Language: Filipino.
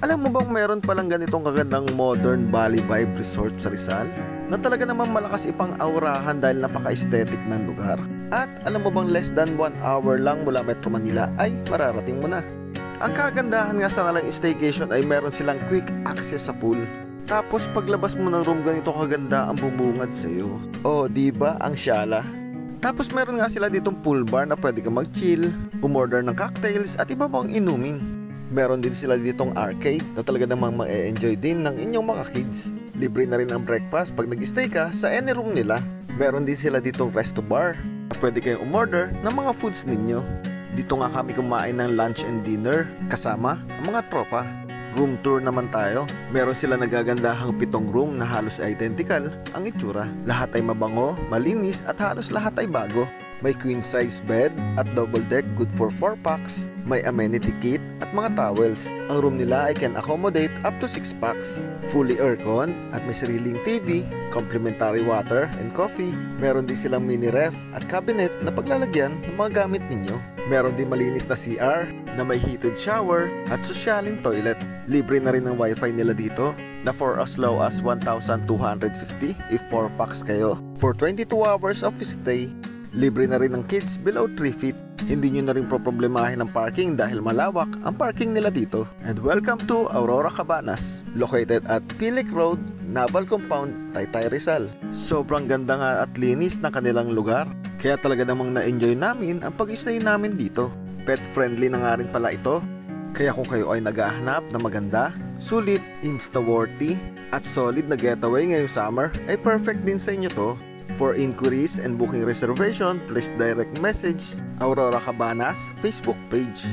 Alam mo bang meron palang ganitong kagandang modern Bali Vibe Resort sa Rizal? Na talaga naman malakas ipang aurahan dahil napaka-aesthetic ng lugar. At alam mo bang less than 1 hour lang mula Metro Manila ay mararating mo na. Ang kagandahan nga sa nalang staycation ay meron silang quick access sa pool. Tapos paglabas mo ng room ganito kaganda ang bubungad sa'yo. Oh, diba ang syala? Tapos meron nga sila ditong pool bar na pwede kang mag-chill, umorder ng cocktails at iba pang inumin. Meron din sila ditong arcade na talaga namang ma-enjoy din ng inyong mga kids. Libre na rin ang breakfast pag nag-stay ka sa any room nila. Meron din sila ditong resto bar na pwede kayong umorder ng mga foods ninyo. Dito nga kami kumain ng lunch and dinner kasama ang mga tropa. Room tour naman tayo. Meron sila nagagandahang 7 room na halos identical ang itsura. Lahat ay mabango, malinis at halos lahat ay bago. May queen size bed at double deck good for 4 packs. May amenity kit at mga towels. Ang room nila ay can accommodate up to 6 packs. Fully aircon at may sariling TV, complimentary water and coffee. Meron din silang mini ref at cabinet na paglalagyan ng mga gamit ninyo. Meron din malinis na CR na may heated shower at sosyaling toilet. Libre na rin ang wifi nila dito na for as low as 1,250 if 4 packs kayo. For 22 hours of stay, libre na rin ang kids below 3 feet. Hindi nyo na rin problemahin ang parking dahil malawak ang parking nila dito. And welcome to Aurora Cabanas, located at Pilic Road, Naval Compound, Taytay, Rizal. Sobrang ganda nga at linis ng kanilang lugar. Kaya talaga namang na-enjoy namin ang pag-stay namin dito. Pet friendly na nga rin pala ito. Kaya kung kayo ay naghahanap na maganda, sulit, insta-worthy at solid na getaway ngayong summer ay perfect din sa inyo to. For inquiries and booking reservation, please direct message Aurora Cabanas Facebook page.